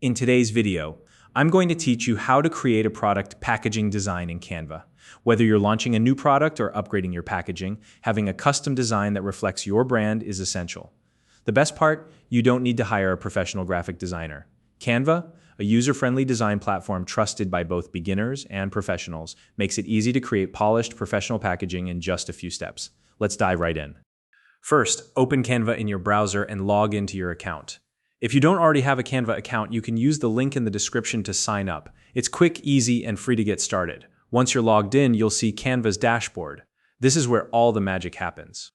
In today's video, I'm going to teach you how to create a product packaging design in Canva. Whether you're launching a new product or upgrading your packaging, having a custom design that reflects your brand is essential. The best part, you don't need to hire a professional graphic designer. Canva, a user-friendly design platform trusted by both beginners and professionals, makes it easy to create polished professional packaging in just a few steps. Let's dive right in. First, open Canva in your browser and log into your account. If you don't already have a Canva account, you can use the link in the description to sign up. It's quick, easy, and free to get started. Once you're logged in, you'll see Canva's dashboard. This is where all the magic happens.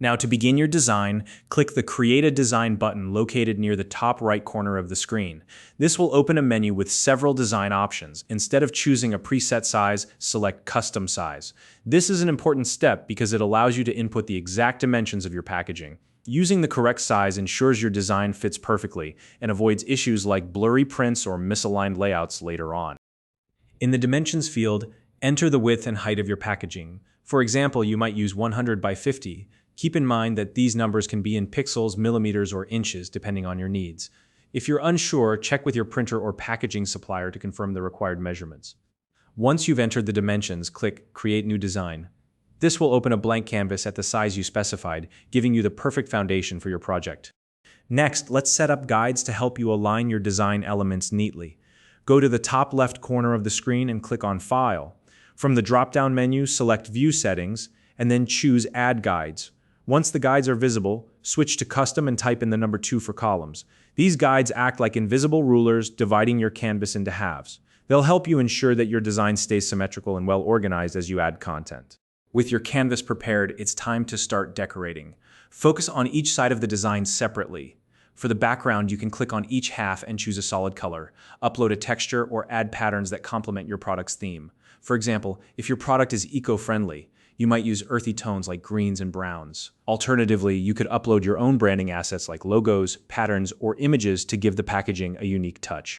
Now, to begin your design, click the Create a Design button located near the top right corner of the screen. This will open a menu with several design options. Instead of choosing a preset size, select Custom Size. This is an important step because it allows you to input the exact dimensions of your packaging. Using the correct size ensures your design fits perfectly and avoids issues like blurry prints or misaligned layouts later on. In the Dimensions field, enter the width and height of your packaging. For example, you might use 100 by 50. Keep in mind that these numbers can be in pixels, millimeters, or inches, depending on your needs. If you're unsure, check with your printer or packaging supplier to confirm the required measurements. Once you've entered the dimensions, click Create New Design. This will open a blank canvas at the size you specified, giving you the perfect foundation for your project. Next, let's set up guides to help you align your design elements neatly. Go to the top left corner of the screen and click on File. From the drop-down menu, select View Settings, and then choose Add Guides. Once the guides are visible, switch to Custom and type in the number 2 for columns. These guides act like invisible rulers, dividing your canvas into halves. They'll help you ensure that your design stays symmetrical and well organized as you add content. With your canvas prepared, it's time to start decorating. Focus on each side of the design separately. For the background, you can click on each half and choose a solid color. Upload a texture or add patterns that complement your product's theme. For example, if your product is eco-friendly, you might use earthy tones like greens and browns. Alternatively, you could upload your own branding assets like logos, patterns, or images to give the packaging a unique touch.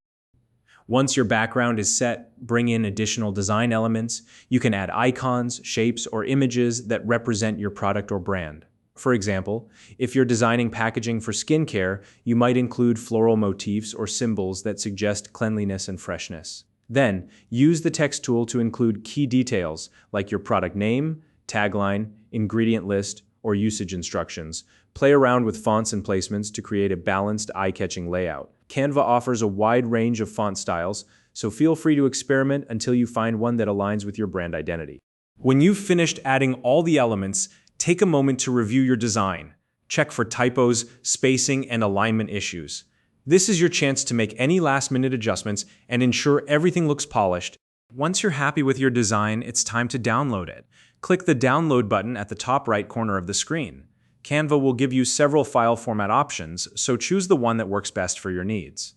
Once your background is set, bring in additional design elements. You can add icons, shapes, or images that represent your product or brand. For example, if you're designing packaging for skincare, you might include floral motifs or symbols that suggest cleanliness and freshness. Then, use the text tool to include key details like your product name, tagline, ingredient list, or usage instructions. Play around with fonts and placements to create a balanced, eye-catching layout. Canva offers a wide range of font styles, so feel free to experiment until you find one that aligns with your brand identity. When you've finished adding all the elements, take a moment to review your design. Check for typos, spacing, and alignment issues. This is your chance to make any last-minute adjustments and ensure everything looks polished. Once you're happy with your design, it's time to download it. Click the Download button at the top right corner of the screen. Canva will give you several file format options, so choose the one that works best for your needs.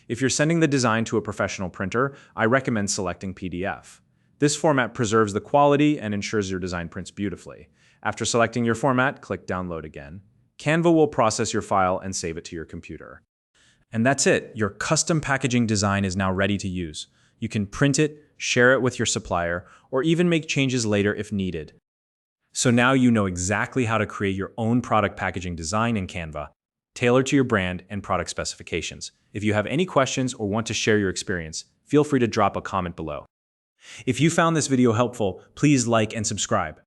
If you're sending the design to a professional printer, I recommend selecting PDF. This format preserves the quality and ensures your design prints beautifully. After selecting your format, click Download again. Canva will process your file and save it to your computer. And that's it. Your custom packaging design is now ready to use. You can print it, share it with your supplier, or even make changes later if needed. So now you know exactly how to create your own product packaging design in Canva, tailored to your brand and product specifications. If you have any questions or want to share your experience, feel free to drop a comment below. If you found this video helpful, please like and subscribe.